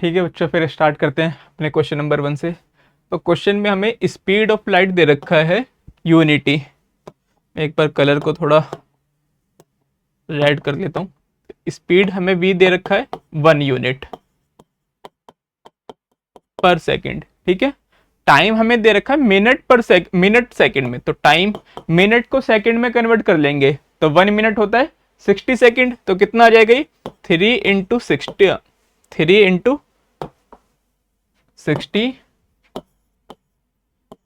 ठीक है बच्चों, फिर स्टार्ट करते हैं अपने क्वेश्चन नंबर 1 से। तो क्वेश्चन में हमें स्पीड ऑफ लाइट दे रखा है यूनिटी। एक बार कलर को थोड़ा रेड कर लेता हूँ। स्पीड हमें v दे रखा है 1 यूनिट पर सेकंड। ठीक है, टाइम हमें दे रखा है मिनट सेकंड में। तो टाइम मिनट को सेकंड में कन्वर्ट कर लेंगे तो 1 मिनट होता है 60 सेकंड। तो कितना आ जाएगा ये 3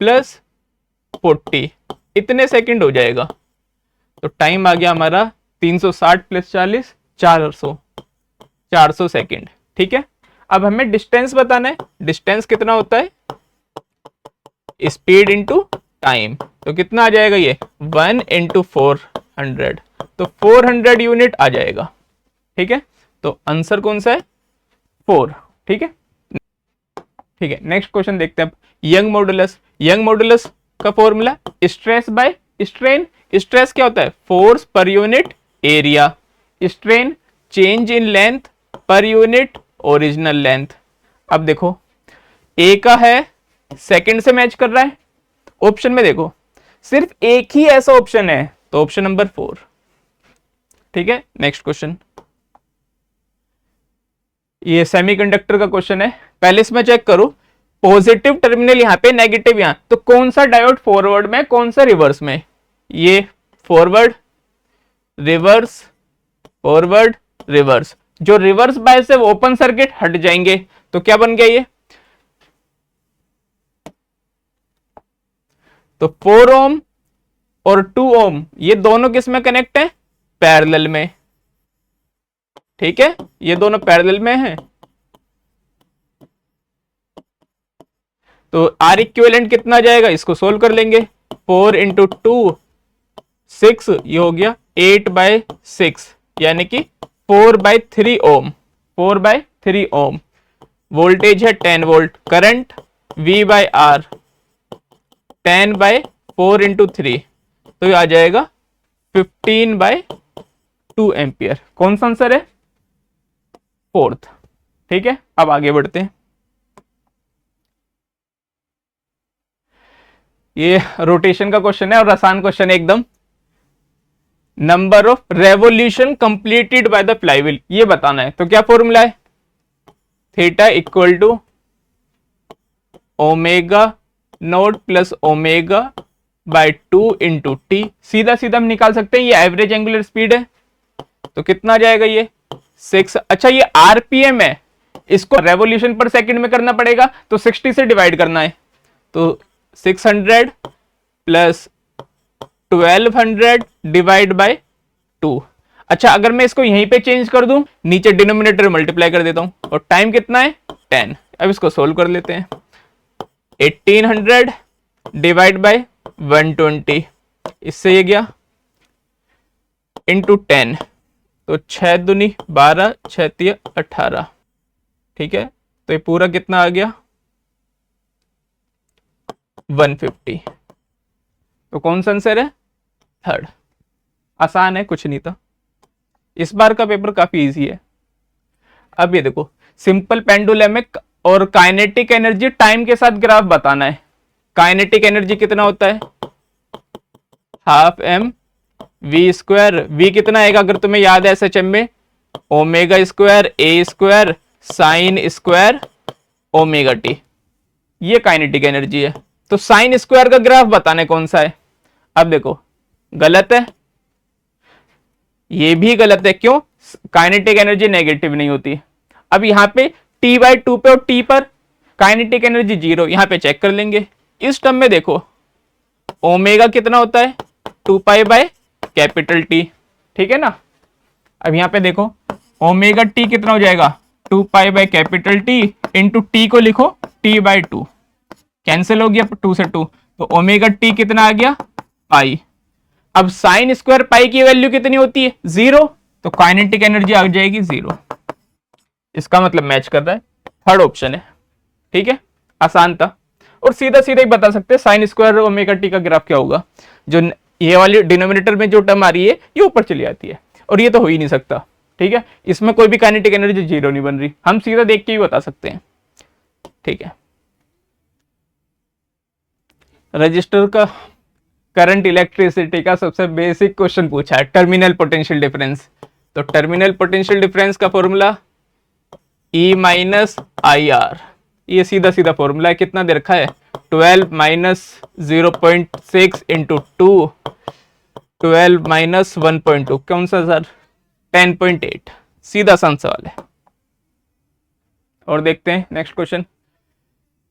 प्लस 40 इतने सेकंड हो जाएगा। तो टाइम आ गया हमारा 360 प्लस 40 400 सेकंड। ठीक है, अब हमें डिस्टेंस बताना है। डिस्टेंस कितना होता है स्पीड इंटू टाइम। तो कितना आ जाएगा ये 1 इंटू 400। तो 400 यूनिट आ जाएगा। ठीक है, तो आंसर कौन सा है 4। ठीक है, नेक्स्ट क्वेश्चन देखते हैं। यंग मॉडुलस का formula stress by strain. Stress क्या होता है force per unit area. Strain change in length per unit original length. अब देखो ए का है सेकंड से मैच कर रहा है। ऑप्शन में देखो सिर्फ एक ही ऐसा ऑप्शन है, तो ऑप्शन नंबर 4। ठीक है, नेक्स्ट क्वेश्चन। ये सेमीकंडक्टर का क्वेश्चन है। पहले इसमें चेक करो, पॉजिटिव टर्मिनल यहाँ पे, नेगेटिव यहाँ, तो कौन सा डायोड फॉरवर्ड में कौन सा रिवर्स में। ये फॉरवर्ड रिवर्स। जो रिवर्स बायस है वो ओपन सर्किट हट जाएंगे। तो क्या बन गया ये, तो 4 ओम और 2 ओम ये दोनों किस में कनेक्ट है पैरेलल में। ठीक है, ये दोनों पैरेलल में हैं। तो आर इक्विवेलेंट कितना जाएगा, इसको सोल्व कर लेंगे। 4 इंटू 2 6, ये हो गया 8/6 यानी कि 4/3 ओम। 4/3 ओम। वोल्टेज है 10 वोल्ट। करंट V/R 10/4 इंटू 3, तो ये आ जाएगा 15/2 एम्पियर। कौन सा आंसर है 4th। ठीक है, अब आगे बढ़ते हैं। ये रोटेशन का क्वेश्चन है और आसान क्वेश्चन है एकदम। Number of revolution completed by the flywheel ये बताना है। तो क्या फॉर्मूला है theta equal to omega naught plus omega by 2 into T. सीधा हम निकाल सकते हैं, ये एवरेज एंगुलर स्पीड है। तो कितना जाएगा ये 6। अच्छा, ये आरपीएम है, इसको रेवोल्यूशन पर सेकंड में करना पड़ेगा, तो 60 से डिवाइड करना है। तो 600 प्लस 1200 डिवाइड बाय 2। अच्छा, अगर मैं इसको यहीं पे चेंज कर दूं, नीचे डिनोमिनेटर मल्टीप्लाई कर देता हूं, और टाइम कितना है 10। अब इसको सोल्व कर लेते हैं। 1800 डिवाइड बाय 120, इससे ये गया इंटू 10, तो 6 दूनी 12, 6 तिया 18। ठीक है, तो ये पूरा कितना आ गया 150। तो कौन सा आंसर है 3rd। आसान है, कुछ नहीं था। इस बार का पेपर काफी इजी है। अब ये देखो, सिंपल पेंडुलमिक और काइनेटिक एनर्जी टाइम के साथ ग्राफ बताना है। काइनेटिक एनर्जी कितना होता है हाफ m v²। v कितना आएगा अगर तुम्हें याद है एसएचएम में, omega square a square sine square omega T. ये काइनेटिक एनर्जी है। तो साइन स्क्वायर का ग्राफ बताने कौन सा है। अब देखो गलत है, ये भी गलत है। क्यों, काइनेटिक एनर्जी नेगेटिव नहीं होती। अब यहाँ पे t/2 पे और t पर काइनेटिक एनर्जी 0, यहाँ पे चेक कर लेंगे। इस टर्म में देखो ओमेगा कितना होता है 2π/T। ठीक है ना। अब यहाँ पे देखो ओमेगा t कितना हो जाएगा 2π/T इंटू टी को लिखो t/2, कैंसिल हो गया 2 से 2, तो ओमेगा टी कितना आ गया पाई। अब साइन स्क्वायर पाई की वैल्यू कितनी होती है 0, तो काइनेटिक एनर्जी आ जाएगी 0। इसका मतलब मैच कर रहा है, 3rd ऑप्शन है। ठीक है, आसान था। और सीधा ही बता सकते हैं साइन स्क्वायर ओमेगा टी का ग्राफ क्या होगा। जो ये वाली डिनोमिनेटर में जो टर्म आ रही है ये ऊपर चली आती है, और ये तो हो ही नहीं सकता। ठीक है, इसमें कोई भी काइनेटिक एनर्जी जीरो नहीं बन रही, हम सीधा देख के ही बता सकते हैं। ठीक है, रजिस्टर का करंट इलेक्ट्रिसिटी का सबसे बेसिक क्वेश्चन पूछा है, टर्मिनल पोटेंशियल डिफरेंस। तो टर्मिनल पोटेंशियल डिफरेंस का formula E minus I R, ये सीधा सीधा फॉर्मूला है। कितना दे रखा है, 12 माइनस 0.6 इंटू 2, 12 माइनस 1.2, कौन सा सर, 10.8, सीधा सा सवाल है। और देखते हैं next question.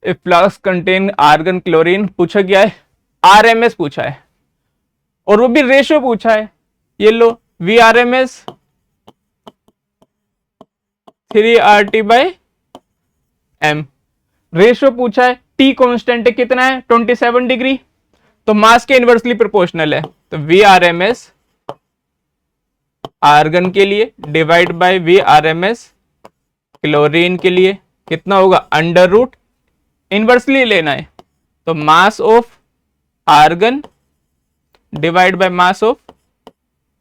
If flask contain argon chlorine, पूछा गया है आरएमएस पूछा है, और वो भी रेशियो पूछा है। ये लो V R M S 3RT by M, ratio पूछा है, टी कांस्टेंट कितना है 27 डिग्री, तो मास के इनवर्सली प्रोपोर्शनल है। तो V R M S argon के लिए divide by V R M S chlorine के लिए कितना होगा, अंडर रूट, इनवर्सली लेना है, तो mass of argon divide by mass of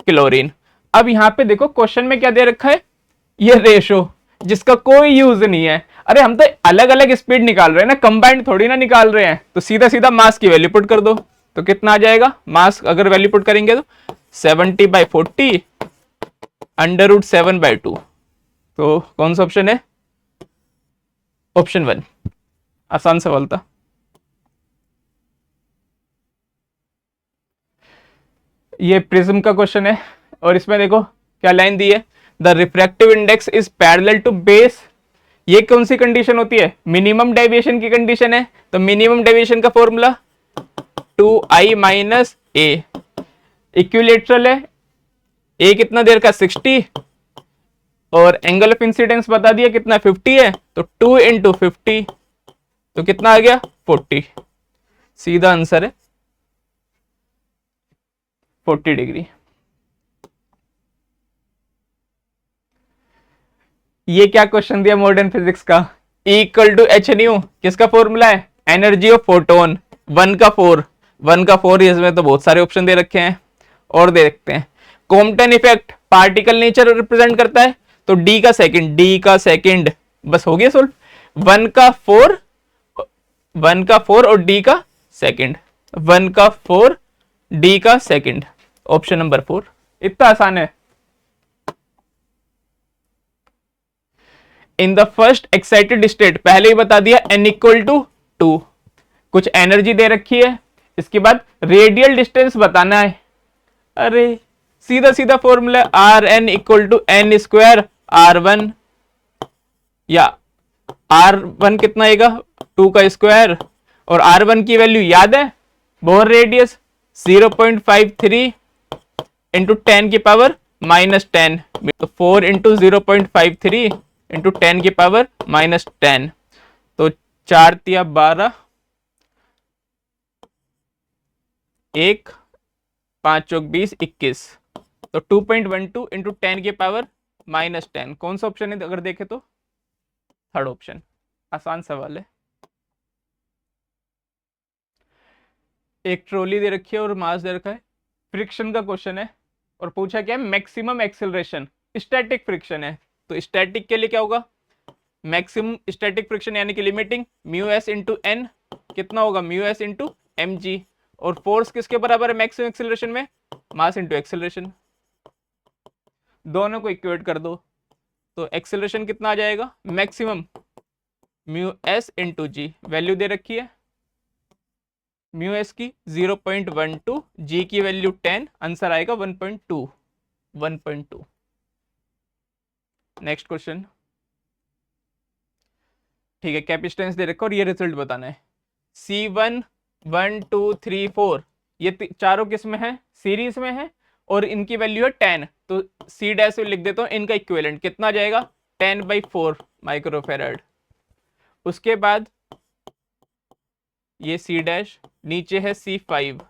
chlorine. अब यहां पे देखो क्वेश्चन में क्या दे रखा है, ये रेशो जिसका कोई यूज नहीं है। अरे हम तो अलग अलग स्पीड निकाल रहे हैं ना, कंबाइंड थोड़ी ना निकाल रहे हैं, तो सीधा सीधा मास की वैल्यू पुट कर दो। तो कितना आ जाएगा, मास अगर वैल्यू पुट करेंगे तो 70/40 अंडर रूट 7/2। तो कौन सा ऑप्शन है, ऑप्शन 1, आसान सवाल था। ये प्रिज्म का क्वेश्चन है, और इसमें देखो क्या लाइन दी है, the refractive index is parallel to base. ये कौन सी कंडीशन होती है, मिनिमम डेविएशन की कंडीशन है। तो मिनिमम डेविएशन का फॉर्मूला 2i माइनस ए, इक्विलेटरल है, ए कितना देर का 60, और एंगल ऑफ इंसिडेंस बता दिया कितना 50 है, तो 2 इंटू 50, तो कितना आ गया 40, सीधा आंसर है 40 डिग्री। ये क्या क्वेश्चन दिया मॉडर्न फिजिक्स का, E equal to H nu, किसका फॉर्मूला है, एनर्जी ऑफ फोटोन, 1 का 4, इसमें तो बहुत सारे ऑप्शन दे रखे हैं। और देखते हैं, Compton effect particle nature represent करता है, तो डी का सेकंड, बस हो गया सोल्व। 1 का 4 और डी का सेकंड, 1 का 4 डी का सेकंड, ऑप्शन नंबर 4, इतना आसान है। In the first excited state, पहले ही बता दिया n इक्वल टू 2, कुछ एनर्जी दे रखी है, इसके बाद रेडियल डिस्टेंस बताना है। अरे सीधा सीधा formula R N equal to N square R1, या R1 कितना आएगा 2 का स्क्वायर, और R1 की वैल्यू याद है, बोर रेडियस 0.53 इंटू 10 की पावर माइनस 10, तो 4 इंटू 0.53 इंटू 10 की पावर माइनस 10, तो 4 तिया 12, 1 5 चौक 20 21, तो 2.12 इंटू 10 की पावर माइनस 10, कौन सा ऑप्शन है अगर देखे तो, थर्ड ऑप्शन, आसान सवाल है। एक ट्रॉली दे रखी है और मास दे रखा है, फ्रिक्शन का क्वेश्चन है, और पूछा क्या है मैक्सिमम एक्सेलरेशन, स्टैटिक फ्रिक्शन है। तो स्टैटिक के लिए क्या होगा, मैक्सिमम स्टैटिक फ्रिक्शन यानी कि limiting mu S into N, कितना होगा mu S into M G, और फोर्स किसके बराबर है मैक्सिमम एक्सेलरेशन में, मास इंटू एक्सेलरेशन, दोनों को इक्वेट कर दो, तो एक्सेलरेशन कितना आ जाएगा, मैक्सिमम म्यू एस इंटू जी, वैल्यू दे रखी है म्यू एस की 0.12, जी की वैल्यू 10, आंसर आएगा 1.2। नेक्स्ट क्वेश्चन, ठीक है, कैपेसिटेंस दे रखा और ये रिजल्ट बताना है। C1 1 2 3 4, ये चारों किस में है, सीरीज में है, और इनकी वैल्यू है 10, तो C डैश लिख देता हूं, इनका इक्विवेलेंट कितना आ जाएगा 10/4 माइक्रोफेराड। उसके बाद ये C डैश, नीचे है C5,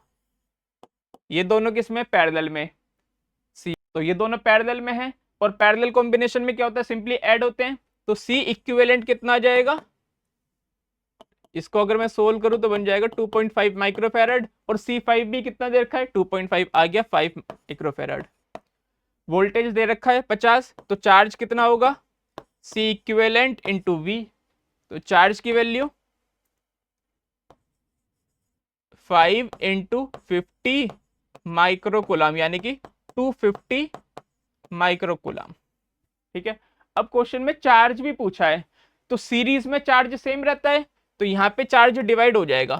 ये दोनों किस में पैरेलल में, C, तो ये दोनों पैरेलल में है, और पैरेलल कॉम्बिनेशन में क्या होता है, सिंपली ऐड होते हैं, तो C इक्विवेलेंट कितना आ जाएगा, इसको अगर मैं सोल्व करूं तो बन जाएगा 2.5 माइक्रोफेराड, और C5 भी कितना दे रखा है 2.5, आ गया 5 माइक्रोफेराड। वोल्टेज दे रखा है 50, तो चार्ज कितना होगा, सी इक्विवेलेंट इंटू वी। तो चार्ज की वैल्यू 5 इंटू 50 माइक्रोकुलाम, यानी कि 250 माइक्रोकुलाम। ठीक है, अब क्वेश्चन में चार्ज भी पूछा है, तो सीरीज में चार्ज सेम रहता है, तो यहां पे चार्ज डिवाइड हो जाएगा।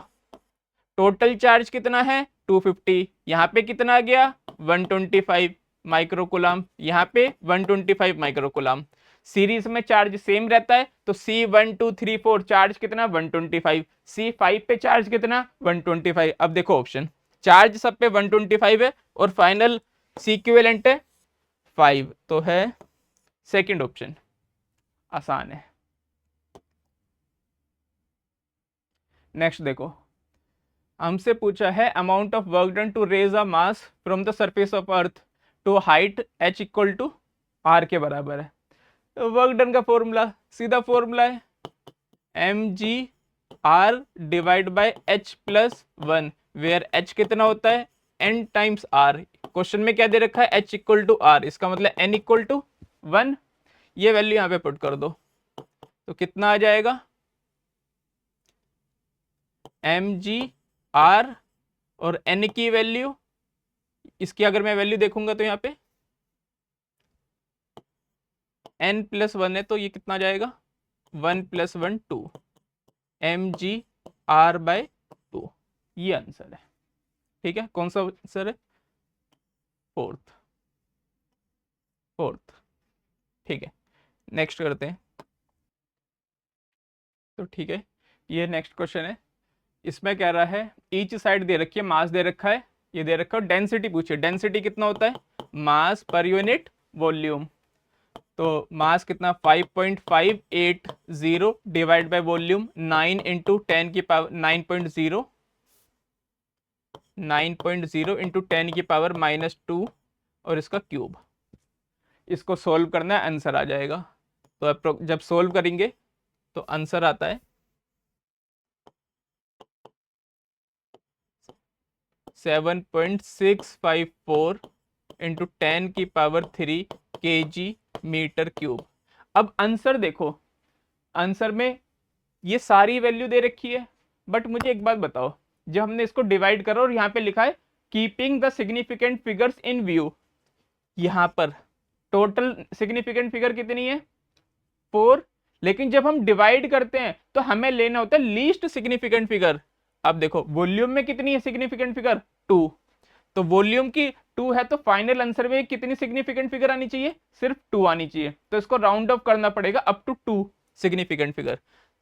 टोटल चार्ज कितना है 250, यहाँ पे कितना आ गया 125 माइक्रोकुलाम, यहाँ पे 125 माइक्रोकुलाम। सीरीज में चार्ज सेम रहता है, तो C1234 चार्ज कितना 125, C5 पे चार्ज कितना 125। अब देखो ऑप्शन, चार्ज सब पे 125 है और फाइनल C इक्विवेलेंट है 5, तो है सेकंड ऑप्शन, आसान है। नेक्स्ट देखो, हमसे पूछा है amount of work done to raise a mass from the surface of earth to height h equal to r के बराबर है। तो वर्क डन का फॉर्मूला सीधा फॉर्मूला है mg r divide by h plus 1, where h कितना होता है n टाइम्स r। क्वेश्चन में क्या दे रखा है h इक्वल टू r, इसका मतलब n इक्वल टू 1। ये वैल्यू यहाँ पे पुट कर दो, तो कितना आ जाएगा mg r और n की वैल्यू, इसकी अगर मैं वैल्यू देखूंगा तो यहाँ पे n प्लस 1 है, तो ये कितना जाएगा 1 प्लस 1 2 mg r बाय 2, ये आंसर है। ठीक है, कौन सा आंसर है, फोर्थ। ठीक है, नेक्स्ट करते हैं। तो ठीक है, ये नेक्स्ट क्वेश्चन है, इसमें कह रहा है ईच साइड दे रखी है, मास दे रखा है, ये दे रखा है, डेंसिटी पूछिए, डेंसिटी कितना होता है मास पर यूनिट वॉल्यूम। तो मास कितना 5.580 डिवाइड बाय वॉल्यूम 9 इंटू 10 की पावर 9.0 इंटू 10 की पावर -2 और इसका क्यूब। इसको सोल्व करना है, आंसर आ जाएगा। तो जब सोल्व करेंगे तो आंसर आता है 7.654 इंटू 10 की पावर 3 kg मीटर क्यूब। अब आंसर देखो, आंसर में ये सारी वैल्यू दे रखी है, बट मुझे एक बात बताओ, जब हमने इसको डिवाइड करा और यहाँ पे लिखा है keeping the significant figures in view, यहाँ पर टोटल सिग्निफिकेंट फिगर कितनी है 4, लेकिन जब हम डिवाइड करते हैं तो हमें लेना होता है लीस्ट सिग्निफिकेंट फिगर। अब देखो वॉल्यूम में कितनी है सिग्निफिकेंट फिगर 2, तो वॉल्यूम की 2 है, तो फाइनल आंसर में कितनी सिग्निफिकेंट फिगर आनी चाहिए, सिर्फ 2 आनी चाहिए, तो इसको राउंड ऑफ करना पड़ेगा अप टू 2 सिग्निफिकेंट फिगर।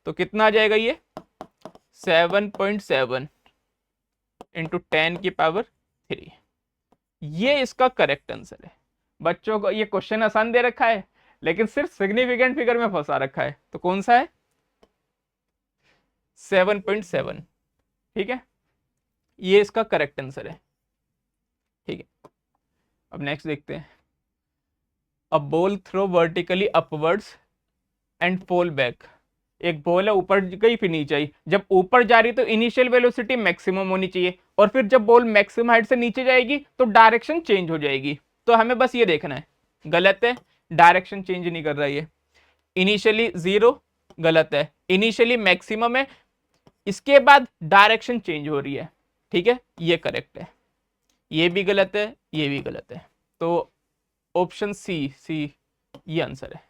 तो कितना आ जाएगा ये 7.7 इंटू 10 की पावर 3, ये इसका करेक्ट आंसर है। बच्चों को ये क्वेश्चन आसान दे रखा है, लेकिन सिर्फ सिग्निफिकेंट फिगर में फंसा रखा है, तो कौन सा है 7.7। ठीक है, ये इसका करेक्ट आंसर है। ठीक है, अब नेक्स्ट देखते हैं। A ball throw vertically upwards and fall back, एक बॉल है ऊपर गई फिर नीचे आई, जब ऊपर जा रही तो इनिशियल वेलोसिटी मैक्सिमम होनी चाहिए, और फिर जब बॉल मैक्सिमम हाइट से नीचे जाएगी तो डायरेक्शन चेंज हो जाएगी। तो हमें बस ये देखना है, गलत है, डायरेक्शन चेंज नहीं कर रहा है ये। इनिशियली 0 गलत है, इनिशियली मैक्सिमम है, इसके बाद डायरेक्शन चेंज हो रही है। ठीक है, ये करेक्ट है, ये भी गलत है, ये भी गलत है, तो ऑप्शन सी ये आंसर है।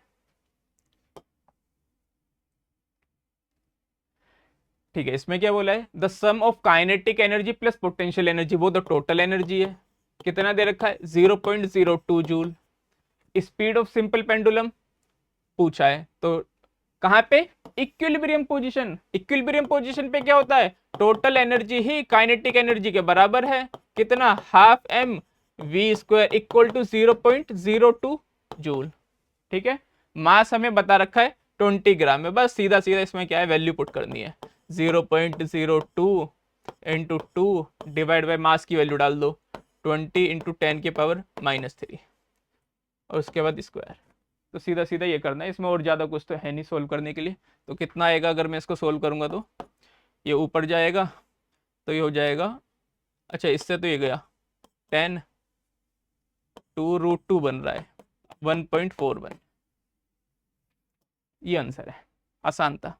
ठीक है, इसमें क्या बोला है the sum of kinetic energy plus potential energy, वो तो टोटल एनर्जी है, कितना दे रखा है 0.02 joule. Speed of simple pendulum पूछा है, तो कहां पे इक्विलिब्रियम पोजीशन, इक्विलिब्रियम पोजीशन पे क्या होता है टोटल एनर्जी ही काइनेटिक एनर्जी के बराबर है, कितना half m v square equal to 0.02 joule. ठीक है, मास हमें बता रखा है 20 ग्राम में, बस सीधा सीधा इसमें क्या है वैल्यू पुट करनी है 0.02 इंटू 2 डिवाइड बाय मास की वैल्यू डाल दो 20 इंटू 10 की पावर -3 और उसके बाद स्क्वायर। तो सीधा सीधा ये करना है, इसमें और ज़्यादा कुछ तो है नहीं सोल्व करने के लिए। तो कितना आएगा अगर मैं इसको सोल्व करूंगा, तो ये ऊपर जाएगा तो ये हो जाएगा, अच्छा इससे तो ये गया 10 2√2 बन रहा है 1.41। ये आंसर है, आसान था।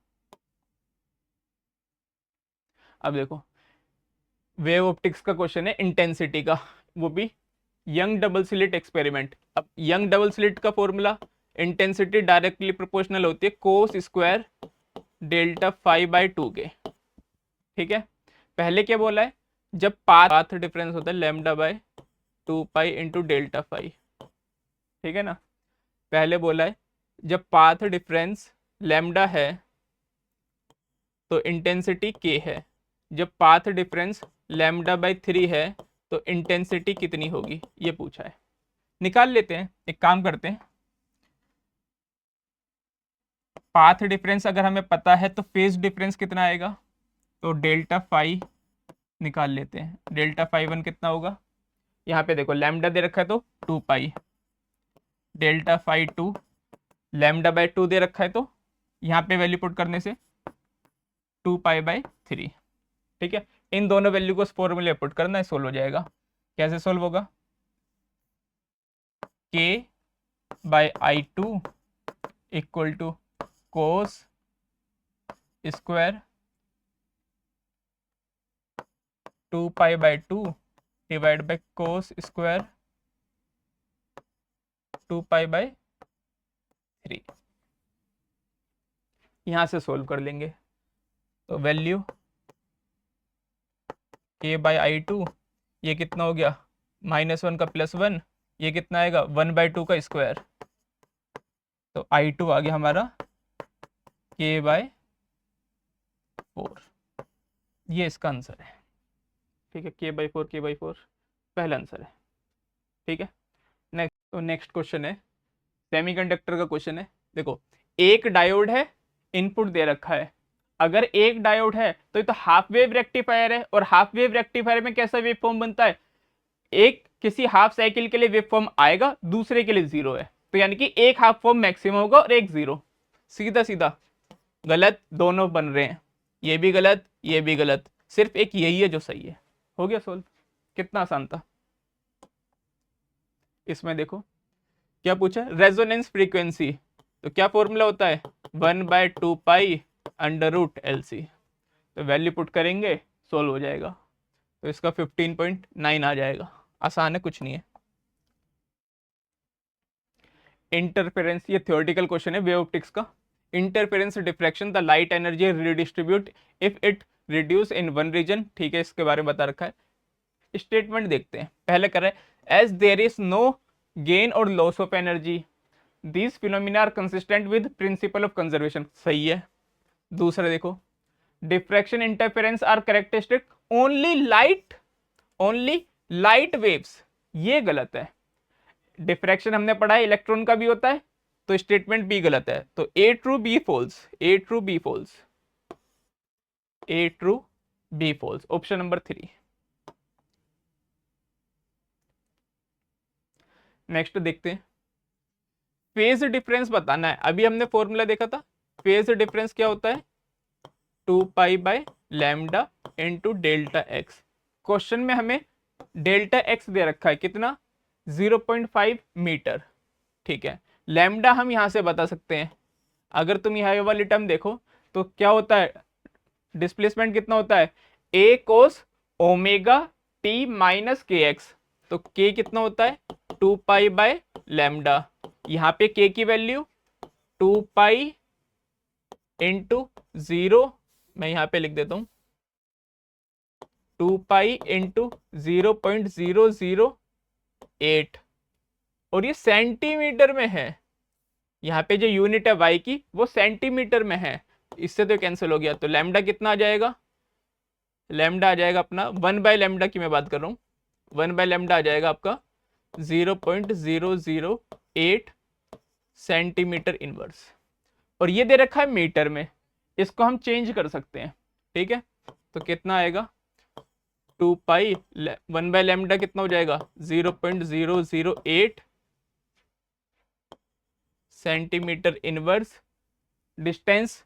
अब देखो वेव ऑप्टिक्स का क्वेश्चन है इंटेंसिटी का, वो भी यंग डबल स्लिट एक्सपेरिमेंट। अब यंग डबल स्लिट का फॉर्मूला, इंटेंसिटी डायरेक्टली प्रोपोर्शनल होती है cos square delta five by 2 के। ठीक है, पहले क्या बोला है, जब पाथ डिफरेंस होता है lambda by 2 pi into delta five. ठीक है ना, पहले बोला है जब पाथ डिफरेंस लैम्डा है तो इंटेंसिटी के है, जब पाथ डिफरेंस लैम्डा बाई 3 है तो इंटेंसिटी कितनी होगी, ये पूछा है। निकाल लेते हैं, एक काम करते हैं, पाथ डिफरेंस अगर हमें पता है तो फेज डिफरेंस कितना आएगा, तो डेल्टा फाइव निकाल लेते हैं। डेल्टा फाइव वन कितना होगा, यहाँ पे देखो लैम्डा दे रखा है तो 2 पाई, डेल्टा फाइव 2, लैम्डा बाय 2 दे रखा है तो यहाँ पे वैल्यू पुट करने से 2 पाई बाई 3। ठीक है, इन दोनों वैल्यू को फॉर्मूले पुट करना है, सोल्व हो जाएगा। कैसे सोल्व होगा, k by I two equal to cos square 2 pi by 2 divide by cos square 2 pi by 3। यहां से सोल्व कर लेंगे, तो value k by I two, ये कितना हो गया -1 का +1, ये कितना आएगा 1 बाई 2 का स्क्वायर, तो आई टू आ गया हमारा k बाय 4। ये इसका आंसर है। ठीक है, k बाई 4 पहला आंसर है। ठीक है, नेक्स्ट क्वेश्चन है सेमीकंडक्टर का क्वेश्चन है। देखो एक डायोड है, इनपुट दे रखा है, अगर एक डायोड है तो ये तो हाफ वेव रेक्टिफायर है, और हाफ वेव रेक्टिफायर में कैसा वेव फॉर्म बनता है, एक किसी हाफ साइकिल के लिए वेव फॉर्म आएगा, दूसरे के लिए जीरो है, तो यानी कि एक हाफ फॉर्म मैक्सिमम होगा और एक जीरो। सीधा सीधा गलत दोनों बन रहे हैं, ये भी गलत ये भी गलत, सिर्फ एक यही है जो सही है। हो गया सोल्व, कितना आसान था। इसमें देखो क्या पूछा, रेजोनेंस फ्रीक्वेंसी, तो क्या फॉर्मूला होता है 1 by 2 pi under root L C. तो वैल्यू पुट करेंगे, सोल्व हो जाएगा, तो इसका 15.9 आ जाएगा। आसान है, कुछ नहीं है। इंटरफेरेंस, ये थ्योरेटिकल क्वेश्चन है वेव ऑप्टिक्स का। Interference diffraction, the light energy redistribute if it reduce in one region. ठीक है, इसके बारे में बता रखा है। स्टेटमेंट देखते हैं, पहले कर रहे हैं as there is no gain और loss of energy these phenomena are consistent with principle of conservation. सही है। दूसरा देखो, diffraction interference are characteristic only light waves, ये गलत है। डिफ्रैक्शन हमने पढ़ा है इलेक्ट्रॉन का भी होता है, तो स्टेटमेंट बी गलत है। तो A true B false, A true B false, A true B false, option number 3। Next देखते हैं, फेज डिफरेंस बताना है। अभी हमने फॉर्मूला देखा था, फेज डिफरेंस क्या होता है 2 pi by lambda into delta x. Question में हमें डेल्टा एक्स दे रखा है कितना 0.5 मीटर। ठीक है, लैम्डा हम यहां से बता सकते हैं, अगर तुम यह वाली टर्म देखो तो क्या होता है, डिस्प्लेसमेंट कितना होता है a cos omega T minus के एक्स, तो k कितना होता है 2 पाई बाय लैम्डा। यहाँ पे k की वैल्यू 2 पाई इंटू 0, मैं यहाँ पे लिख देता हूँ 2 पाई इंटू 0.008, और ये सेंटीमीटर में है। यहाँ पे जो यूनिट है y की वो सेंटीमीटर में है, इससे तो कैंसिल हो गया। तो लैम्डा कितना आ जाएगा, लैम्डा आ जाएगा अपना 1 बाय लैम्डा की मैं बात कर रहा हूँ, 1 बाय लैम्डा आ जाएगा आपका 0.008 सेंटीमीटर इनवर्स, और ये दे रखा है मीटर में, इसको हम चेंज कर सकते हैं। ठीक है, तो कितना आएगा 2 पाई 1 बाय लैम्डा कितना हो जाएगा 0.008 सेंटीमीटर इनवर्स। डिस्टेंस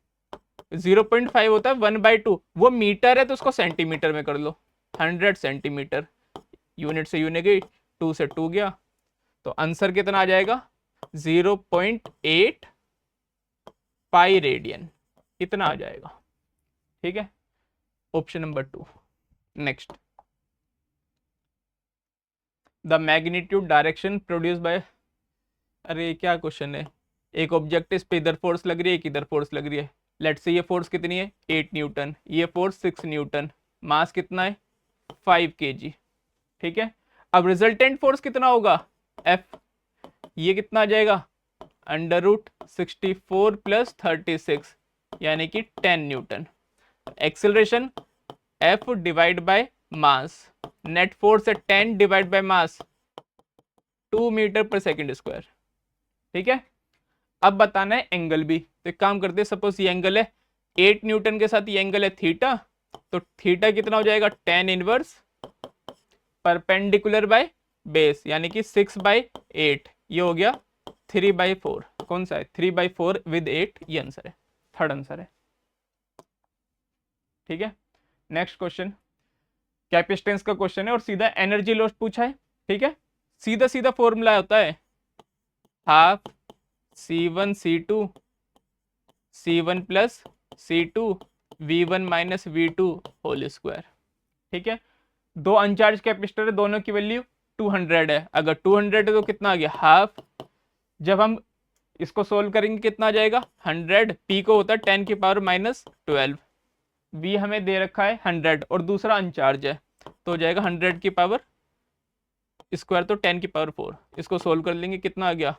0.5 होता है 1 बाय 2, वो मीटर है तो उसको सेंटीमीटर में कर लो, 100 सेंटीमीटर। यूनिट से यूनिट गई, 2 से 2 गया, तो आंसर कितना आ जाएगा 0.8 पाई रेडियन, इतना आ जाएगा। ठीक है, option number 2। Next, the magnitude direction produce by, अरे क्या क्वेश्चन है, एक ऑब्जेक्ट इस पे इधर फोर्स लग रही है, एक इधर फोर्स लग रही है। लेट्स से ये फोर्स कितनी है 8 न्यूटन, ये फोर्स 6 न्यूटन, मास कितना है 5 kg। ठीक है, अब रिजल्टेंट फोर्स कितना होगा F, ये कितना आ जाएगा √64 + 36 यानी कि 10 Newton. Acceleration F divide by mass, net force है 10 divide by mass 2 metre per second square. ठीक है, अब बताना है एंगल भी, तो एक काम करते हैं, सपोज ये एंगल है 8 न्यूटन के साथ ये एंगल है थीटा, तो थीटा कितना हो जाएगा tan inverse perpendicular by base यानी कि 6/8, ये हो गया 3/4। कौन सा है 3/4 विद 8, ये आंसर है, थर्ड आंसर है। ठीक है, नेक्स्ट क्वेश्चन कैपेसिटेंस का क्वेश्चन है और सीधा एनर्जी लॉस पूछा है। ठीक है, सीधा सीधा फॉर्मूला होता है half C1 C1 plus C2 V1 minus V2 whole square. ठीक है, दो अनचार्ज कैपेसिटर है, दोनों की वैल्यू 200 है। अगर 200 है तो कितना आ गया हाफ, जब हम इसको सोल्व करेंगे कितना आ जाएगा 100, पी को होता है 10⁻⁻12, वी हमें दे रखा है 100 और दूसरा अनचार्ज है, तो हो जाएगा 100 की पावर स्क्वायर तो 10⁻4। इसको सोल्व कर लेंगे कितना आ गया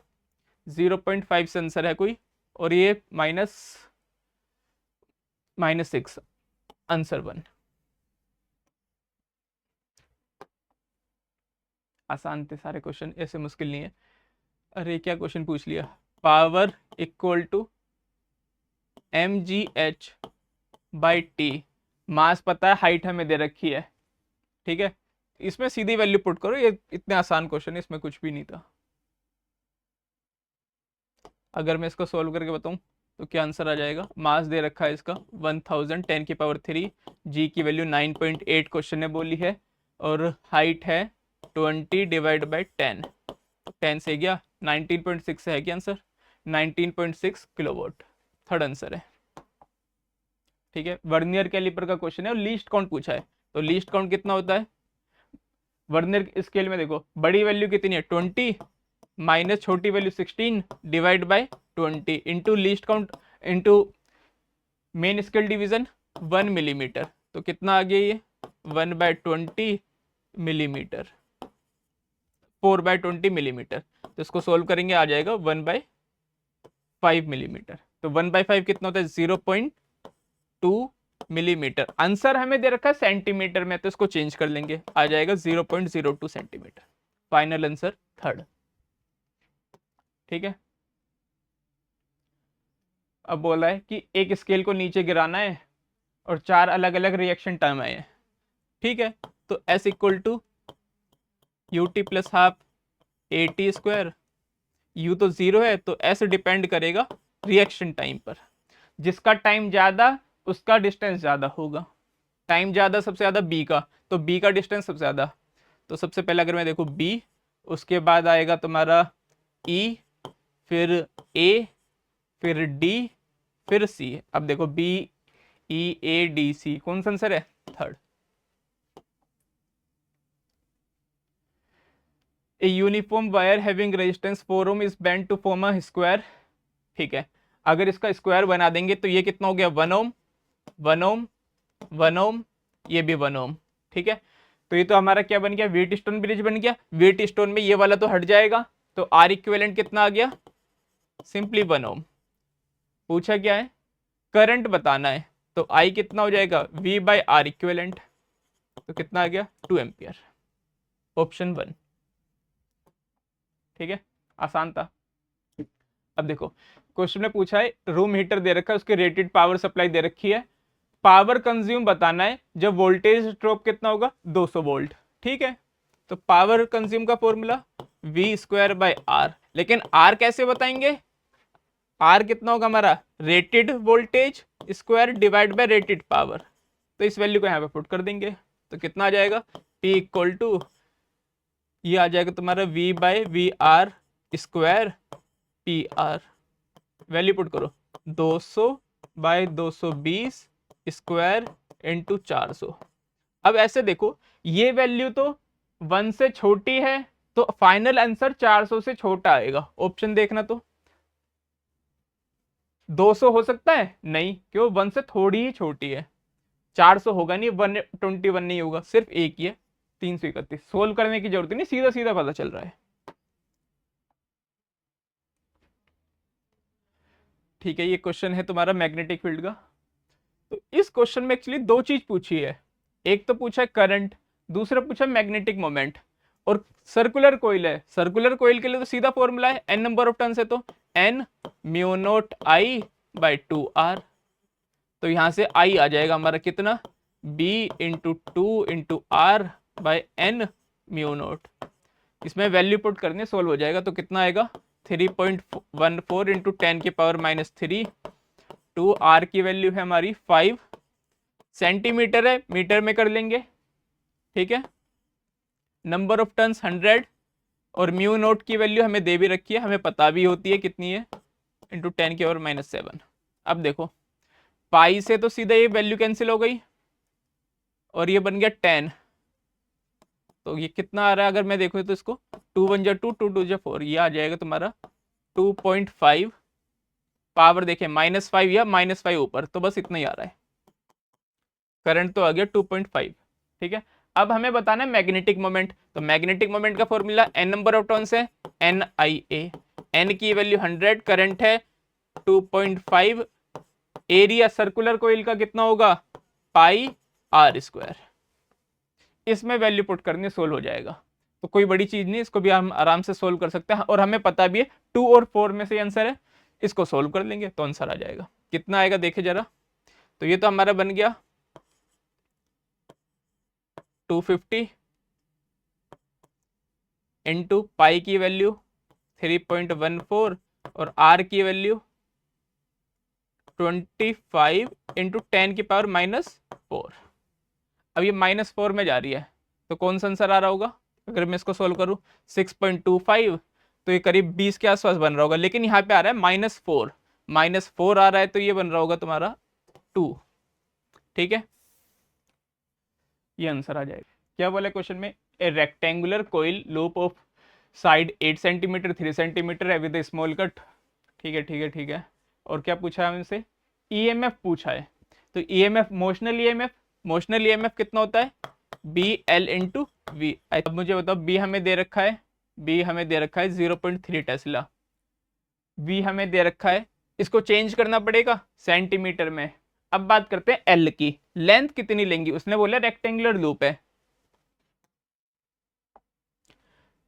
0.5 से आंसर है कोई, और ये -6, आंसर 1। आसान थे सारे क्वेश्चन, ऐसे मुश्किल नहीं है। अरे क्या क्वेश्चन पूछ लिया, पावर इक्वल टू mgh/t, मास पता है, हाइट हमें दे रखी है। ठीक है, इसमें सीधी वैल्यू पुट करो, ये इतने आसान क्वेश्चन है, इसमें कुछ भी नहीं था। अगर मैं इसको सोल्व करके बताऊं तो क्या आंसर आ जाएगा, मास दे रखा है इसका 1000 10⁻3, जी की वैल्यू 9.8 क्वेश्चन ने बोली है, और हाइट है 20 डिवाइड बाई 10, 10 से गया 19.6 है क्या आंसर, 19.6 किलोवाट, थर्ड आंसर है। ठीक है, वर्नियर कैलिपर का क्वेश्चन है और लीस्ट काउंट पूछा है, तो लीस्ट काउंट कितना होता है वर्नियर स्केल में, देखो बड़ी वैल्यू कितनी है 20 माइनस छोटी value 16 divide by 20 into least count into main scale division 1 millimetre, तो कितना आ गया ये 1/20 मिलीमीटर, 4/20 मिलीमीटर, तो इसको सोल्व करेंगे आ जाएगा 1/5 मिलीमीटर, तो 1/5 कितना होता है 0.2 मिलीमीटर। आंसर हमें दे रखा है सेंटीमीटर में, तो इसको चेंज कर लेंगे आ जाएगा 0.02 सेंटीमीटर, फाइनल आंसर थर्ड। ठीक है, अब बोला है कि एक स्केल को नीचे गिराना है और 4 अलग अलग रिएक्शन टाइम आए हैं। ठीक है, तो S equal to ut plus half AT², u तो 0 है तो S डिपेंड करेगा रिएक्शन टाइम पर, जिसका टाइम ज्यादा उसका डिस्टेंस ज्यादा होगा, टाइम ज्यादा सबसे ज्यादा B का, तो B का डिस्टेंस सबसे ज्यादा, तो सबसे पहले अगर मैं देखूं B, उसके बाद आएगा तुम्हारा E, फिर A, फिर D, फिर C। अब देखो BEADC कौन सा आंसर है third. A uniform wire having resistance 4 ohm is bent to form a square. ठीक है, अगर इसका स्क्वायर बना देंगे तो ये कितना हो गया 1 ओम 1 ओम 1 ओम, ये भी 1 ओम। ठीक है, तो ये तो हमारा क्या बन गया व्हीट स्टोन ब्रिज बन गया, व्हीट स्टोन में ये वाला तो हट जाएगा, तो आर इक्विवेलेंट कितना आ गया सिंपली 1 ओम। पूछा क्या है करंट बताना है, तो आई कितना हो जाएगा V/R इक्विवेलेंट, तो कितना आ गया 2 एम्पियर, ऑप्शन 1। ठीक है, आसान था। अब देखो क्वेश्चन में पूछा है रूम हीटर दे रखा है, उसकी रेटेड पावर सप्लाई दे रखी है, पावर कंज्यूम बताना है जब वोल्टेज ड्रॉप कितना होगा 200 वोल्ट। ठीक है, तो पावर कंज्यूम का फॉर्मूला V²/R, लेकिन R कैसे बताएंगे, R कितना होगा हमारा rated voltage square divide by rated power, तो इस वैल्यू को यहाँ पे पुट कर देंगे, तो कितना आ जाएगा P इक्वल टू ये आ जाएगा तुम्हारा V/VR square PR। Value put करो 200/220 स्क्वायर इंटू 400। अब ऐसे देखो, ये वैल्यू तो 1 से छोटी है, तो फाइनल आंसर 400 से छोटा आएगा। ऑप्शन देखना, तो 200 हो सकता है नहीं, क्यों, 1 से थोड़ी ही छोटी है। 400 होगा नहीं, 121 नहीं होगा, सिर्फ एक ही है 331। सोल्व करने की जरूरत नहीं, सीधा सीधा पता चल रहा है। ठीक है, ये क्वेश्चन है तुम्हारा मैग्नेटिक फील्ड का। तो इस क्वेश्चन में एक्चुअली दो चीज पूछी है, एक तो पूछा है करंट, दूसरा पूछा मैग्नेटिक मोमेंट। और सर्कुलर कोइल है, सर्कुलर कोइल के लिए तो सीधा फॉर्मूला है, n नंबर ऑफ टर्न्स है तो n μ0I/2r। तो यहां से I आ जाएगा हमारा कितना, b इंटू 2 × r/n μ0। इसमें वैल्यू पुट करने सोल्व हो जाएगा, तो कितना आएगा 3.14 इंटू 10⁻³ 2 r की वैल्यू है हमारी 5 सेंटीमीटर है, मीटर में कर लेंगे। ठीक है, नंबर ऑफ टर्न्स 100 और μ0 की वैल्यू हमें दे भी रखी है, हमें पता भी होती है कितनी है, इंटू 10⁻⁷। अब देखो पाई से तो सीधा ये वैल्यू कैंसिल हो गई और ये बन गया 10। तो ये कितना आ रहा है, अगर मैं देखूं तो इसको 2 1 2 2 2 4, ये आ जाएगा तुम्हारा 2.5। पावर देखें -5 या -5 ऊपर, तो बस इतना ही आ रहा है। करंट तो आ गया 2.5। ठीक है, अब हमें बताना है मैग्नेटिक मोमेंट। तो मैग्नेटिक मोमेंट का formula n number of turns है NIA, n की वैल्यू 100, करंट है 2.5, एरिया सर्कुलर कोइल का कितना होगा πr²। इसमें वैल्यू पुट करनी, सोल्व हो जाएगा। तो कोई बड़ी चीज नहीं, इसको भी हम आराम से सोल्व कर सकते हैं, और हमें पता भी है 2 और 4 में से आंसर है, इसको सोल्व कर लेंगे तो आंसर आ जाएगा। कितना आएगा देखे जरा, तो ये तो हमारा बन गया 250 इंटू पाई की वैल्यू 3.14 और r की वैल्यू 25 इंटू 10⁻⁻4। अब ये -4 में जा रही है, तो कौन सा आंसर आ रहा होगा, अगर मैं इसको सोल्व करूं 6.25, तो ये करीब 20 के आसपास बन रहा होगा। लेकिन यहाँ पे आ रहा है -4, -4 आ रहा है, तो ये बन रहा होगा तुम्हारा 2। ठीक है, ये आंसर आ जाएगा। क्या बोला क्वेश्चन में, a rectangular coil loop of side 8 centimetre 3 centimetre है विद स्मॉल कट। ठीक है ठीक है ठीक है, और क्या पूछा है हमसे, EMF पूछा है। तो EMF मोशनल EMF कितना होता है BL इंटू V। अब मुझे बताओ, B हमें दे रखा है, 0.3 टेस्ला, V हमें दे रखा है, इसको चेंज करना पड़ेगा सेंटीमीटर में। अब बात करते हैं L की, लेंथ कितनी लेंगी, उसने बोला रेक्टेंगुलर लूप है।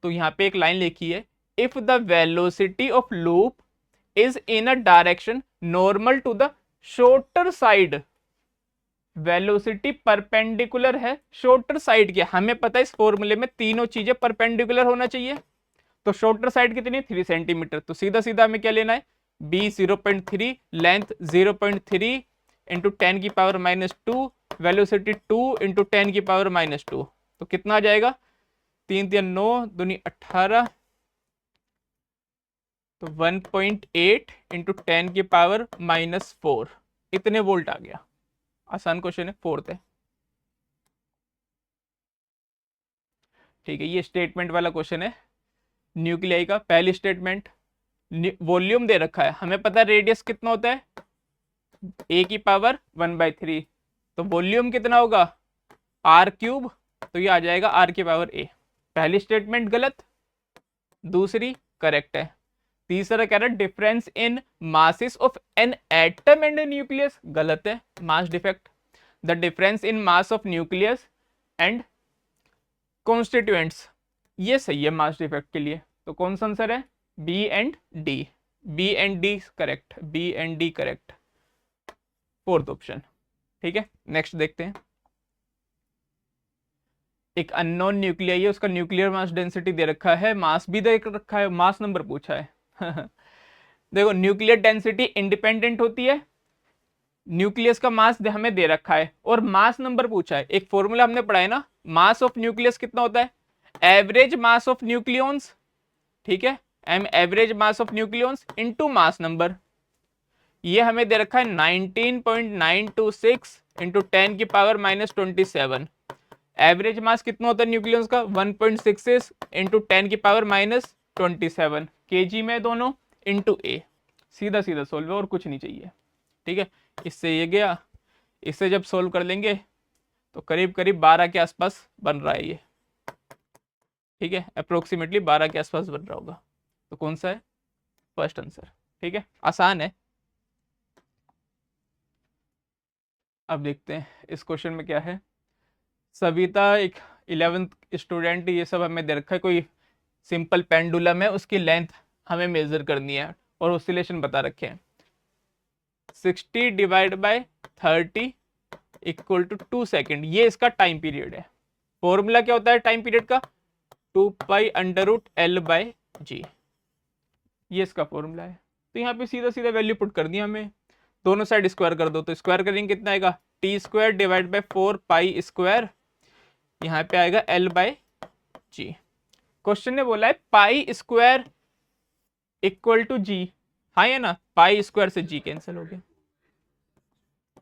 तो यहां पे एक लाइन लिखी है, if the velocity of loop is in a direction normal to the shorter side, velocity perpendicular है शॉर्टर साइड के, हमें पता है इस फॉर्मूले में तीनों चीजें परपेंडिकुलर होना चाहिए। तो शॉर्टर साइड कितनी, 3 सेंटीमीटर, तो सीधा सीधा हमें क्या लेना है, b 0.3, length 0.3 into 10⁻⁻2, velocity 2 into 10⁻⁻2, तो कितना आ जाएगा 3 3 9 दूनी 18, तो 1.8 इंटू 10⁻⁻4, इतने वोल्ट आ गया। आसान क्वेश्चन है, 4th है। ठीक है, ये स्टेटमेंट वाला क्वेश्चन है न्यूक्लियाई का। पहली स्टेटमेंट, वॉल्यूम दे रखा है, हमें पता है रेडियस कितना होता है A⁻1/3, तो वॉल्यूम कितना होगा r³, तो ये आ जाएगा r⁻A। पहली स्टेटमेंट गलत, दूसरी करेक्ट है। तीसरा कह रहा है difference in masses of an atom and nucleus, गलत है, mass defect. The difference in mass of nucleus and constituents, ये सही है मास डिफेक्ट के लिए। तो कौन सा आंसर है B and D correct, B and D correct, 4th option. ठीक है, नेक्स्ट देखते हैं। एक अननोन न्यूक्लियाई है, उसका न्यूक्लियर मास डेंसिटी दे रखा है, मास भी दे रखा है, मास नंबर पूछा है। देखो न्यूक्लियर डेंसिटी इंडिपेंडेंट होती है, न्यूक्लियस का मास हमें दे रखा है और मास नंबर पूछा है। एक फॉर्मूला हमने पढ़ा है ना, मास ऑफ न्यूक्लियस कितना होता है एवरेज मास ऑफ न्यूक्लियॉन्स, ठीक है, m average mass of nucleons into mass number. ये हमें दे रखा है 19.926 इंटू 10⁻⁻27। एवरेज मास कितना होता है न्यूक्लियॉन्स का? 1.66 इंटू 10⁻⁻27 केजी में दोनों, इंटू ए। सीधा सीधा सोल्व है और कुछ नहीं चाहिए, ठीक है। इससे ये गया, इससे जब सोल्व कर लेंगे तो करीब करीब 12 के आसपास बन रहा है ये, ठीक है, अप्रोक्सीमेटली 12 के आसपास बन रहा होगा। तो कौन सा है? फर्स्ट आंसर, ठीक है, आसान है। अब देखते हैं इस क्वेश्चन में क्या है। सविता एक 11th स्टूडेंट, ये सब हमें दे रखा है, कोई सिंपल पेंडुलम है, उसकी लेंथ हमें मेजर करनी है और ऑसिलेशन बता रखे हैं। 60 divide by 30 equal to 2 second, ये इसका टाइम पीरियड है। फॉर्मूला क्या होता है टाइम पीरियड का? 2π√L/g, ये इसका फॉर्मूला है। तो यहाँ पे सीधा सीधा वैल्यू पुट कर दिया हमें, दोनों साइड स्क्वायर कर दो, तो स्क्वायर करेंगे कितना आएगा? t² डिवाइड बाय 4π², यहाँ पे आएगा L/g। क्वेश्चन ने बोला है पाई स्क्वायर इक्वल टू जी, हाँ है ना, पाई स्क्वायर से जी कैंसिल हो गया,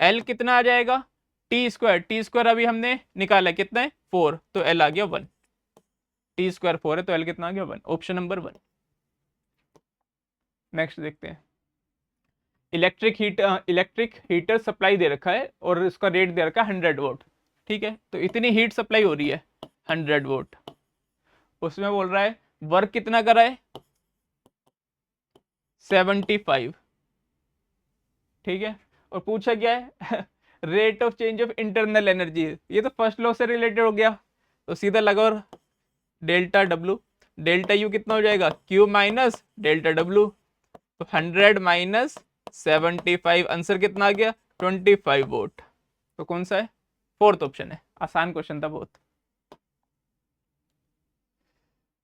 L कितना आ जाएगा? t² अभी हमने निकाला कितना है? 4, तो L आ गया 1। t² 4 है तो L कितना आ गया? 1। Option number 1। नेक्स्ट देखते हैं। इलेक्ट्रिक हीटर सप्लाई दे रखा है और इसका रेट दे रखा है 100 वोल्ट, ठीक है। तो इतनी हीट सप्लाई हो रही है 100 वोल्ट, उसमें बोल रहा है वर्क कितना कर रहा है? 75, ठीक है। और पूछा क्या है? Rate of change of internal energy, ये तो फर्स्ट लॉ से रिलेटेड हो गया, तो सीधा लगा और डेल्टा डब्ल्यू, डेल्टा यू कितना हो जाएगा? क्यू माइनस डेल्टा डब्ल्यू, तो 100 माइनस 75, आंसर कितना आ गया? 25 वोल्ट। तो कौन सा है? फोर्थ ऑप्शन है। आसान क्वेश्चन था बहुत,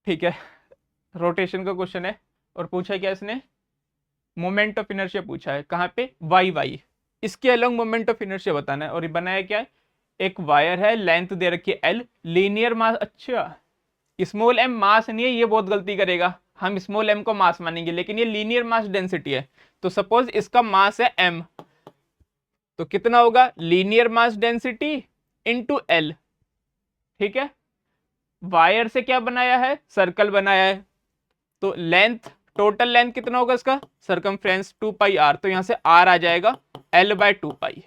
ठीक है। रोटेशन का क्वेश्चन है और पूछा क्या इसने? मोमेंट ऑफ इनर्शिया पूछा है, कहाँ पे? वाई वाई, इसके अलग मोमेंट ऑफ इनर्शिया बताना है। और ये बनाया क्या है? एक वायर है, लेंथ दे रखी है एल, लीनियर मास, अच्छा स्मॉल एम मास नहीं है, ये बहुत गलती करेगा, हम स्मॉल एम को मास मानेंगे, लेकिन ये लीनियर मास डेंसिटी है। तो सपोज इसका मास है एम, तो कितना होगा? Linear mass density into L, ठीक है। वायर से क्या बनाया है? सर्कल बनाया है, तो लेंथ, टोटल लेंथ कितना होगा इसका? सर्कमफ्रेंस 2πr, तो यहां से r आ जाएगा L/2π।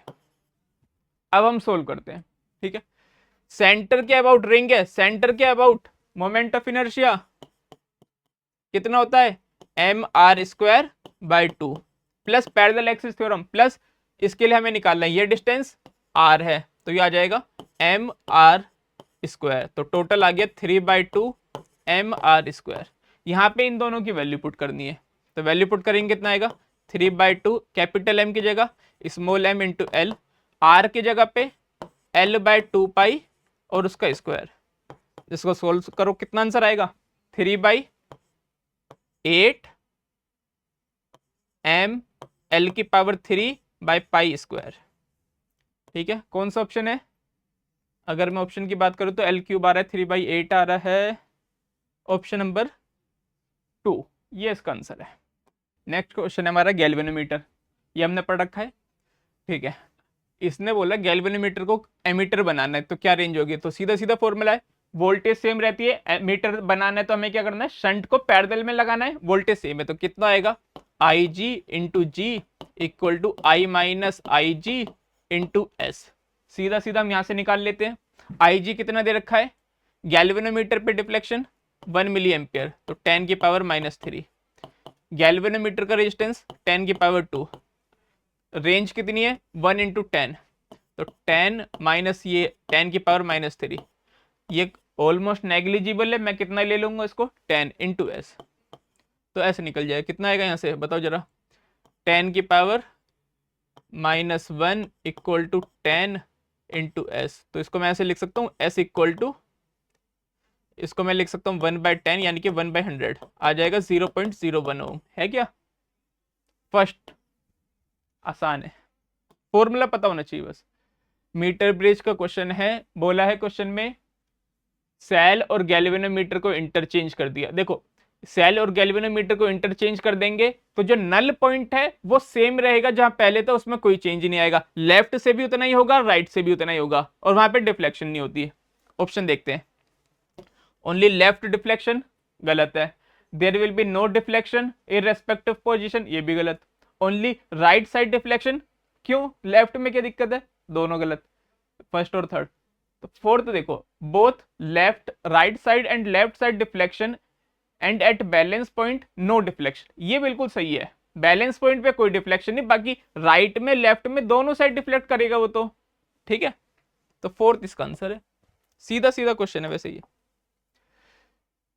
अब हम सोल्व करते हैं, ठीक है। सेंटर के अबाउट रिंग है, सेंटर के अबाउट मोमेंट ऑफ इनर्शिया कितना होता है? mr²/2 plus parallel axis theorem, plus इसके लिए हमें निकालना है ये डिस्टेंस r है, तो ये आ जाएगा mr², तो टोटल आ गया 3/2 mr²। यहाँ पे इन दोनों की वैल्यू पुट करनी है, तो वैल्यू पुट करेंगे कितना आएगा? 3/2 कैपिटल M की जगह small m into L, r की जगह पे L/2π और उसका स्क्वायर। इसको सोल्व करो, कितना आंसर आएगा? 3/8 m L⁻3/π², ठीक है। कौन सा ऑप्शन है? अगर मैं ऑप्शन की बात करूं तो L³ आ रहा है, 3/8 आ रहा है, ऑप्शन नंबर 2, ये इसका आंसर है। नेक्स्ट क्वेश्चन है हमारा गैल्वेनोमीटर, ये हमने पढ़ रखा है, ठीक है। इसने बोला गैल्वेनोमीटर को एमीटर बनाना है, तो क्या रेंज होगी? तो सीधा सीधा फॉर्मूला है, वोल्टेज सेम रहती है, एमीटर बनाना है तो हमें क्या करना है? शंट को पैरेलल में लगाना है, वोल्टेज सेम है, तो कितना आएगा? IG into G equal to I minus IG into S. सीधा सीधा हम यहां से निकाल लेते हैं। IG कितना दे रखा है? गैल्वेनोमीटर पे डिफ्लेक्शन 1 मिली एम्पियर, तो 10⁻⁻3। गैल्वेनोमीटर का रेजिस्टेंस 10⁻2, रेंज कितनी है? 1 इंटू 10, तो 10 माइनस ये 10⁻⁻3, ये ऑलमोस्ट नेग्लिजिबल है, मैं कितना ले लूंगा इसको? 10 इंटू एस, तो ऐसे निकल जाए, कितना आएगा यहाँ से बताओ जरा? 10⁻⁻1 इक्वल टू 10 इंटू एस, तो इसको मैं ऐसे लिख सकता हूँ, एस इक्वल टू, इसको मैं लिख सकता हूँ 1/10 यानी कि 1/100 आ जाएगा, 0.01 ओम, है क्या? फर्स्ट आसान है, फॉर्मूला पता होना चाहिए बस। मीटर ब्रिज का क्वेश्चन है, बोला है क्वेश्चन में सेल और गैल्वेनोमीटर को इंटरचेंज कर दिया। देखो सेल और गैल्वेनोमीटर को इंटरचेंज कर देंगे तो जो नल पॉइंट है वो सेम रहेगा जहां पहले था, उसमें कोई चेंज नहीं आएगा। लेफ्ट से भी उतना ही होगा, राइट से भी उतना ही होगा, और वहां पे डिफ्लेक्शन नहीं होती है। ऑप्शन देखते हैं। ओनली लेफ्ट डिफ्लेक्शन, गलत है। There will be no deflection irrespective position, ये भी गलत। ओनली राइट साइड डिफ्लेक्शन, क्यों, लेफ्ट में क्या दिक्कत है, दोनों गलत, फर्स्ट और थर्ड। तो फोर्थ देखो, both left right side and left side deflection and at balance point no deflection, ये बिल्कुल सही है। बैलेंस पॉइंट पे कोई डिफ्लेक्शन नहीं, बाकी राइट में लेफ्ट में दोनों साइड डिफ्लेक्ट करेगा वो तो, ठीक है। तो फोर्थ इसका आंसर है। सीधा सीधा क्वेश्चन है वैसे ये।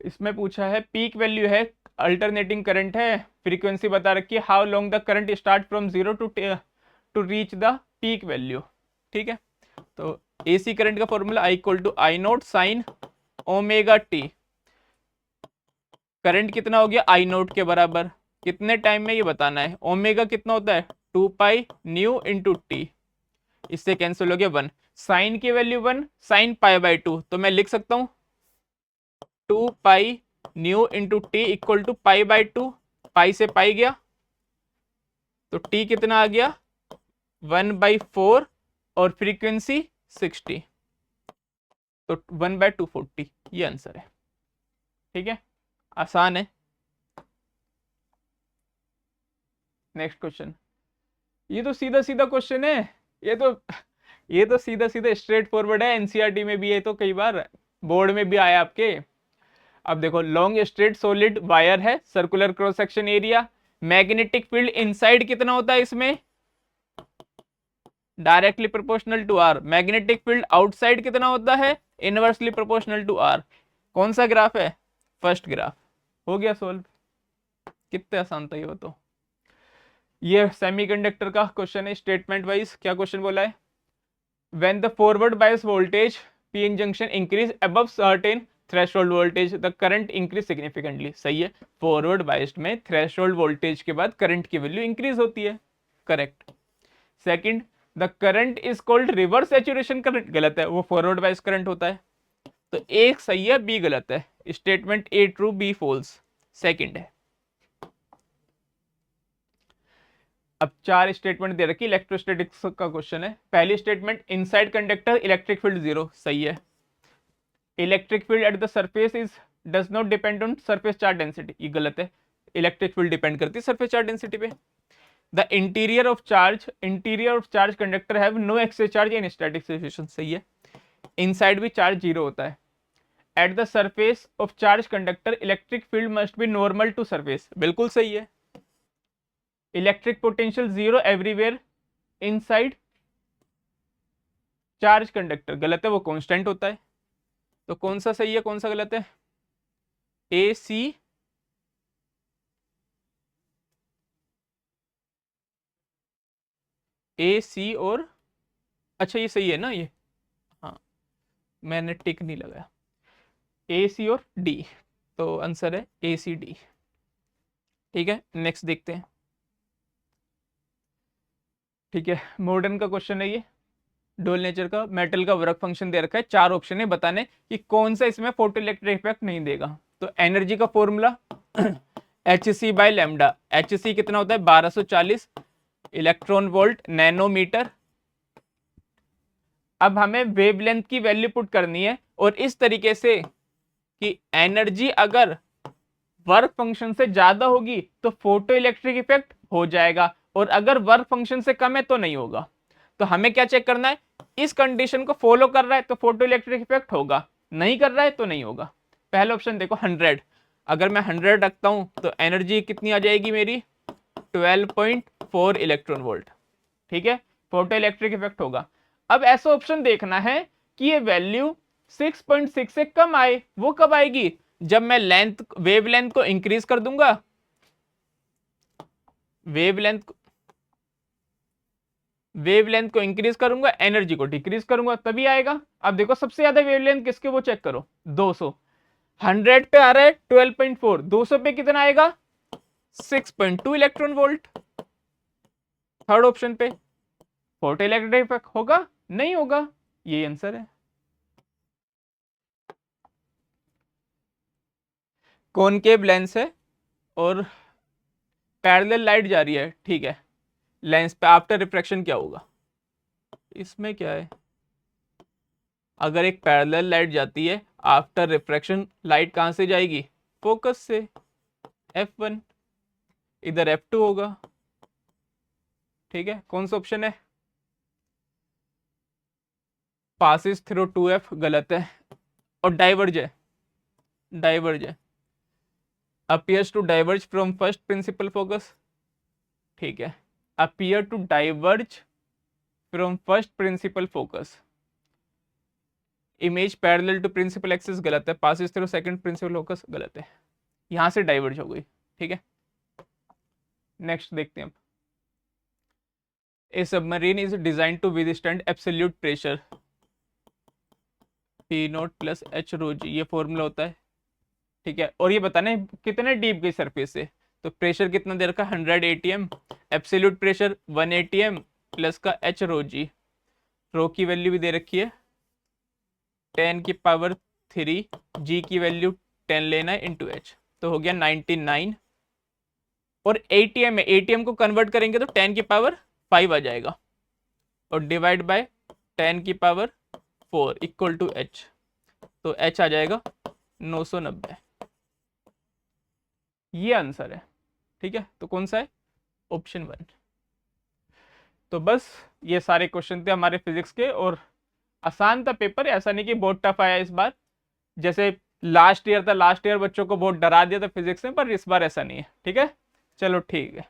इसमें पूछा है पीक वैल्यू है, अल्टरनेटिंग करंट है, फ्रीक्वेंसी बता रखी है, how long the current start from zero to reach the peak value, ठीक है। तो एसी करंट का formula I equal to I naught sine omega T. Current कितना हो गया, आई नोट के बराबर, कितने टाइम में ये बताना है। ओमेगा कितना होता है, 2 पाई न्यू इंटू टी, इससे कैंसिल हो गया 1। साइन की वैल्यू 1, साइन पाई बाई 2, तो मैं लिख सकता हूं 2 pi nu into T equal to pi by 2, pi से पाई गया तो टी कितना आ गया 1/4 और फ्रीक्वेंसी 60, तो 1/240, ये आंसर है, ठीक है, आसान है। नेक्स्ट क्वेश्चन, ये तो सीधा सीधा क्वेश्चन है, ये तो सीधा सीधा स्ट्रेट फॉरवर्ड है, एनसीईआरटी में भी है, तो कई बार बोर्ड में भी आया आपके। अब देखो, लॉन्ग स्ट्रेट सॉलिड वायर है, circular cross section area, magnetic field inside कितना होता है इसमें, directly proportional to R. Magnetic field outside कितना होता है, इनवर्सली प्रोपोर्शनल टू आर। कौन सा ग्राफ है, फर्स्ट ग्राफ। हो गया सोल्व, कितने आसान था ये, तो ये सेमीकंडक्टर का क्वेश्चन है, स्टेटमेंट वाइज क्या क्वेश्चन बोला है। When the forward bias voltage P in junction increase above certain threshold voltage the current increase significantly, सही है। फॉरवर्ड बायस्ड में थ्रेशोल्ड वोल्टेज के बाद करंट की वैल्यू इंक्रीज होती है, correct. Second, the current is called reverse saturation current, गलत है, वो फॉरवर्ड बायस करंट होता है। तो एक सही है, बी गलत है। Statement A true, B false, second है। अब चार स्टेटमेंट दे रखी, इलेक्ट्रोस्टैटिक्स का क्वेश्चन है। पहली statement, inside conductor electric field 0, सही है। Electric field at the surface is does not depend on surface charge density, ये गलत है। इलेक्ट्रिक फील्ड डिपेंड करती है सरफेस चार्ज डेंसिटी पे। The interior of charge conductor have no excess charge in static situation, सही है। Inside भी charge 0 होता है। At the surface of charge conductor electric field must be normal to surface, बिल्कुल सही है। Electric potential 0 everywhere inside charge conductor, गलत है, वो कांस्टेंट होता है। तो कौन सा सही है, कौन सा गलत है, ए सी, ए सी और, अच्छा ये सही है ना ये, हाँ मैंने टिक नहीं लगाया, ए सी और डी, तो आंसर है ए सी डी, ठीक है। नेक्स्ट देखते हैं, ठीक है। मॉडर्न का क्वेश्चन है ये, डोल नेचर का, मेटल का वर्क फंक्शन दे रखा है, चार ऑप्शन है, बताने कि कौन सा इसमें फोटो इलेक्ट्रिक इफेक्ट नहीं देगा। तो एनर्जी का formula H C by lambda, H C कितना होता है 1240 इलेक्ट्रॉन वोल्ट नैनोमीटर। अब हमें वेवलेंथ की वैल्यू पुट करनी है, और इस तरीके से कि एनर्जी अगर वर्क फंक्शन से ज्यादा होगी तो फोटो इलेक्ट्रिक इफेक्ट हो जाएगा, और अगर वर्क फंक्शन से कम है तो नहीं होगा। तो हमें क्या चेक करना है, इस कंडीशन को फॉलो कर रहा है तो फोटो इलेक्ट्रिक इफेक्ट होगा, नहीं कर रहा है तो नहीं होगा। पहला ऑप्शन देखो 100, अगर मैं 100 रखता हूं तो एनर्जी कितनी आ जाएगी मेरी 12.4 इलेक्ट्रॉन वोल्ट, ठीक है, फोटो इलेक्ट्रिक इफेक्ट होगा। अब ऐसा ऑप्शन देखना है कि ये वैल्यू 6.6 से कम आए, वो कब आएगी, जब मैं वेवलेंथ को इंक्रीज कर दूंगा, वेवलेंथ को इंक्रीज करूंगा, एनर्जी को डिक्रीज करूंगा, तभी आएगा। अब देखो सबसे ज्यादा वेवलेंथ किसके, वो चेक करो, 200, 100 पे आ रहा है 12.4, 200 पे कितना आएगा 6.2 इलेक्ट्रॉन वोल्ट। थर्ड ऑप्शन पे फोटो इलेक्ट्रिक इफेक्ट होगा, नहीं होगा, ये आंसर है। कॉनकेव लेंस है और पैरेलल लाइट जा रही है, ठीक है, लेंस पे, आफ्टर रिफ्रैक्शन क्या होगा? इसमें क्या है, अगर एक पैरेलल लाइट जाती है आफ्टर रिफ्रैक्शन, लाइट कहां से जाएगी? फोकस से, F1, इधर F2 होगा, ठीक है। कौन सा ऑप्शन है? पासिस थ्रू 2F गलत है, और डाइवर्ज है, डाइवर्ज है, appears to diverge from first principal focus, ठीक है, appear to diverge from first principal focus, image parallel to principal axis गलत है, passes through second principal focus गलत है, यहां से डाइवर्ज हो गई, ठीक है। नेक्स्ट देखते हैं। A submarine is design to withstand absolute pressure P0 plus H rho g, ये फॉर्मूला होता है, ठीक है। और ये बताना है कितने डीप गई सरफेस से, तो प्रेशर कितना दे रखा, 100 ATM, absolute pressure 1 ATM plus का H रो जी, रो की वैल्यू भी दे रखी है 10 की पावर 3, जी की वैल्यू 10 लेना है इंटू H, तो हो गया 99, और ATM है, ATM को कन्वर्ट करेंगे तो 10 की पावर 5 आ जाएगा, और डिवाइड बाय 10 की पावर 4 इक्वल टू H, तो H आ जाएगा 990, ये आंसर है, ठीक है। तो कौन सा है? ऑप्शन 1। तो बस ये सारे क्वेश्चन थे हमारे फिजिक्स के, और आसान था पेपर, ऐसा नहीं कि बहुत टफ आया इस बार, जैसे लास्ट ईयर था, लास्ट ईयर बच्चों को बहुत डरा दिया था फिजिक्स में, पर इस बार ऐसा नहीं है, ठीक है। चलो ठीक है।